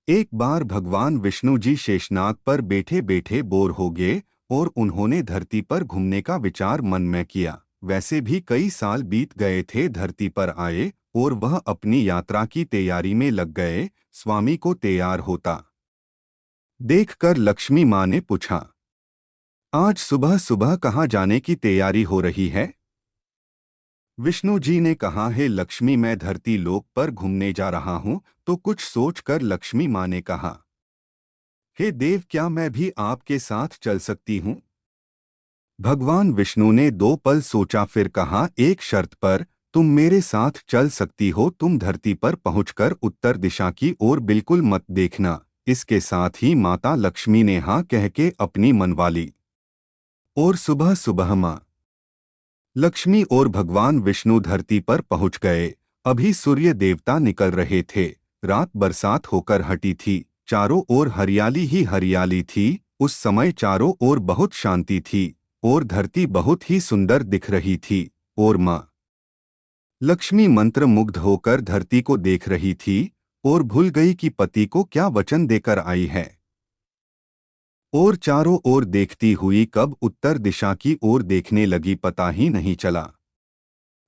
एक बार भगवान विष्णु जी शेषनाग पर बैठे बैठे बोर हो गए और उन्होंने धरती पर घूमने का विचार मन में किया। वैसे भी कई साल बीत गए थे धरती पर आए और वह अपनी यात्रा की तैयारी में लग गए। स्वामी को तैयार होता देखकर लक्ष्मी माँ ने पूछा, आज सुबह सुबह कहाँ जाने की तैयारी हो रही है? विष्णु जी ने कहा, है लक्ष्मी, मैं धरती लोक पर घूमने जा रहा हूँ। तो कुछ सोचकर लक्ष्मी माँ ने कहा, हे देव, क्या मैं भी आपके साथ चल सकती हूँ? भगवान विष्णु ने 2 पल सोचा, फिर कहा, एक शर्त पर। तुम मेरे साथ चल सकती हो। तुम धरती पर पहुंचकर उत्तर दिशा की ओर बिल्कुल मत देखना। इसके साथ ही माता लक्ष्मी ने हाँ कह के अपनी मनवा ली। और सुबह सुबह माँ लक्ष्मी और भगवान विष्णु धरती पर पहुंच गए। अभी सूर्य देवता निकल रहे थे। रात बरसात होकर हटी थी। चारों ओर हरियाली ही हरियाली थी। उस समय चारों ओर बहुत शांति थी और धरती बहुत ही सुंदर दिख रही थी। और माँ लक्ष्मी मंत्रमुग्ध होकर धरती को देख रही थी और भूल गई कि पति को क्या वचन देकर आई है। और चारों ओर देखती हुई कब उत्तर दिशा की ओर देखने लगी, पता ही नहीं चला।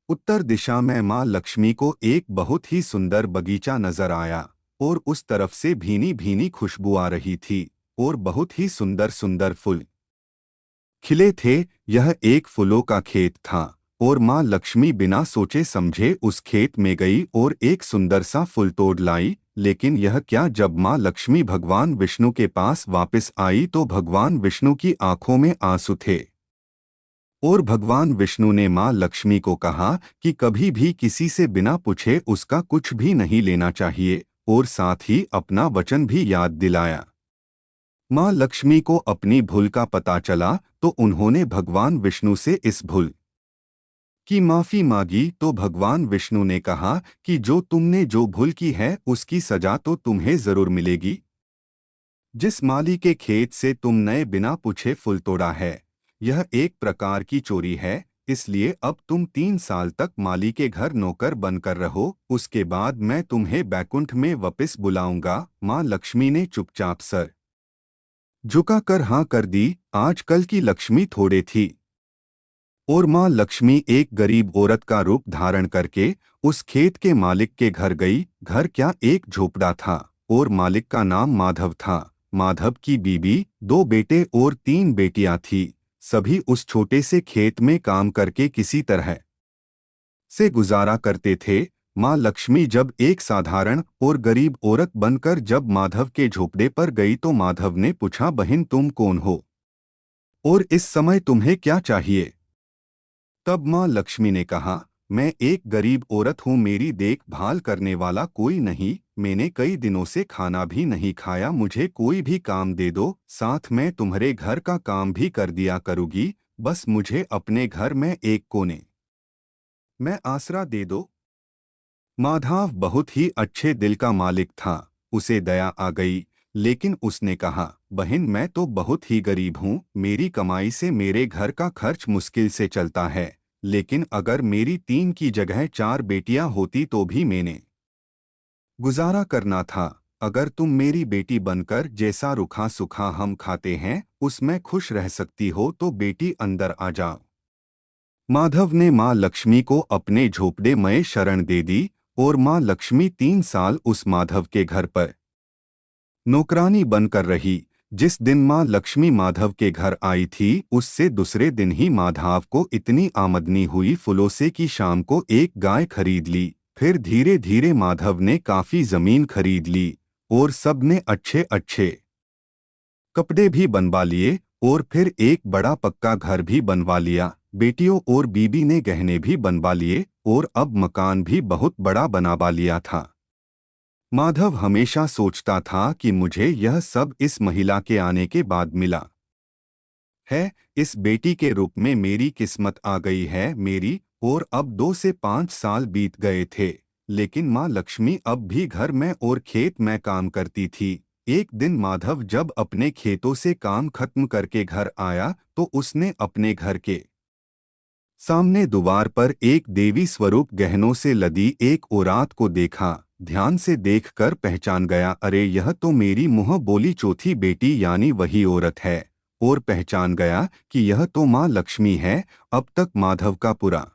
उत्तर दिशा में माँ लक्ष्मी को एक बहुत ही सुंदर बगीचा नजर आया और उस तरफ से भीनी भीनी खुशबू आ रही थी और बहुत ही सुंदर सुंदर फूल खिले थे। यह एक फूलों का खेत था और माँ लक्ष्मी बिना सोचे समझे उस खेत में गई और एक सुंदर सा फूल तोड़ लाई। लेकिन यह क्या, जब माँ लक्ष्मी भगवान विष्णु के पास वापस आई तो भगवान विष्णु की आंखों में आंसू थे। और भगवान विष्णु ने माँ लक्ष्मी को कहा कि कभी भी किसी से बिना पूछे उसका कुछ भी नहीं लेना चाहिए और साथ ही अपना वचन भी याद दिलाया। माँ लक्ष्मी को अपनी भूल का पता चला तो उन्होंने भगवान विष्णु से इस भूल की माफी मांगी। तो भगवान विष्णु ने कहा कि जो भूल की है उसकी सजा तो तुम्हें जरूर मिलेगी। जिस माली के खेत से तुमने बिना पूछे फूल तोड़ा है, यह एक प्रकार की चोरी है। इसलिए अब तुम 3 साल तक माली के घर नौकर बनकर रहो। उसके बाद मैं तुम्हें बैकुंठ में वापस बुलाऊंगा। माँ लक्ष्मी ने चुपचाप सर झुकाकर हाँ कर दी। आजकल की लक्ष्मी थोड़े थी और माँ लक्ष्मी एक गरीब औरत का रूप धारण करके उस खेत के मालिक के घर गई। घर क्या, एक झोपड़ा था और मालिक का नाम माधव था। माधव की बीबी, 2 बेटे और 3 बेटियां थी। सभी उस छोटे से खेत में काम करके किसी तरह से गुजारा करते थे। माँ लक्ष्मी जब एक साधारण और गरीब औरत बनकर जब माधव के झोपड़े पर गई तो माधव ने पूछा, बहन तुम कौन हो और इस समय तुम्हें क्या चाहिए? तब माँ लक्ष्मी ने कहा, मैं एक गरीब औरत हूँ, मेरी देखभाल करने वाला कोई नहीं। मैंने कई दिनों से खाना भी नहीं खाया। मुझे कोई भी काम दे दो, साथ में तुम्हारे घर का काम भी कर दिया करूँगी। बस मुझे अपने घर में एक कोने में आसरा दे दो। माधव बहुत ही अच्छे दिल का मालिक था। उसे दया आ गई, लेकिन उसने कहा, बहन मैं तो बहुत ही गरीब हूँ। मेरी कमाई से मेरे घर का खर्च मुश्किल से चलता है। लेकिन अगर मेरी 3 की जगह 4 बेटियां होती तो भी मैंने गुजारा करना था। अगर तुम मेरी बेटी बनकर जैसा रूखा सूखा हम खाते हैं उसमें खुश रह सकती हो तो बेटी अंदर आ जाओ। माधव ने माँ लक्ष्मी को अपने झोपड़े में शरण दे दी और माँ लक्ष्मी 3 साल उस माधव के घर पर नौकरानी बनकर रही। जिस दिन माँ लक्ष्मी माधव के घर आई थी उससे दूसरे दिन ही माधव को इतनी आमदनी हुई फूलों से कि शाम को एक गाय खरीद ली। फिर धीरे धीरे माधव ने काफी जमीन खरीद ली और सबने अच्छे अच्छे कपड़े भी बनवा लिए और फिर एक बड़ा पक्का घर भी बनवा लिया। बेटियों और बीबी ने गहने भी बनवा लिए और अब मकान भी बहुत बड़ा बनवा लिया था। माधव हमेशा सोचता था कि मुझे यह सब इस महिला के आने के बाद मिला है। इस बेटी के रूप में मेरी किस्मत आ गई है मेरी। और अब 2 से 5 साल बीत गए थे, लेकिन माँ लक्ष्मी अब भी घर में और खेत में काम करती थी। एक दिन माधव जब अपने खेतों से काम खत्म करके घर आया तो उसने अपने घर के सामने द्वार पर एक देवी स्वरूप गहनों से लदी एक औरत को देखा। ध्यान से देखकर पहचान गया, अरे यह तो मेरी मुँह बोली चौथी बेटी यानी वही औरत है। और पहचान गया कि यह तो माँ लक्ष्मी है। अब तक माधव का पूरा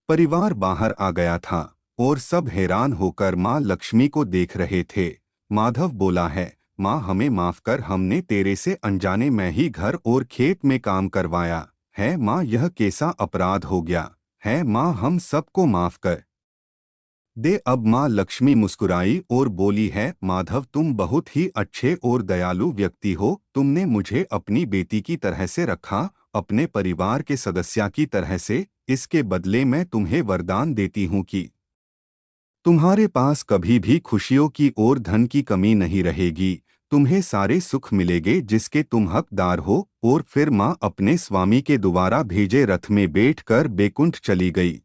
परिवार बाहर आ गया था और सब हैरान होकर माँ लक्ष्मी को देख रहे थे। माधव बोला है, माँ हमें माफ कर, हमने तेरे से अनजाने में ही घर और खेत में काम करवाया है। माँ यह कैसा अपराध हो गया है, माँ हम सबको माफ कर दे। अब माँ लक्ष्मी मुस्कुराई और बोली है, माधव तुम बहुत ही अच्छे और दयालु व्यक्ति हो। तुमने मुझे अपनी बेटी की तरह से रखा, अपने परिवार के सदस्य की तरह से। इसके बदले मैं तुम्हें वरदान देती हूँ कि तुम्हारे पास कभी भी खुशियों की और धन की कमी नहीं रहेगी। तुम्हें सारे सुख मिलेंगे जिसके तुम हकदार हो। और फिर माँ अपने स्वामी के द्वारा भेजे रथ में बैठकर बैकुंठ चली गई।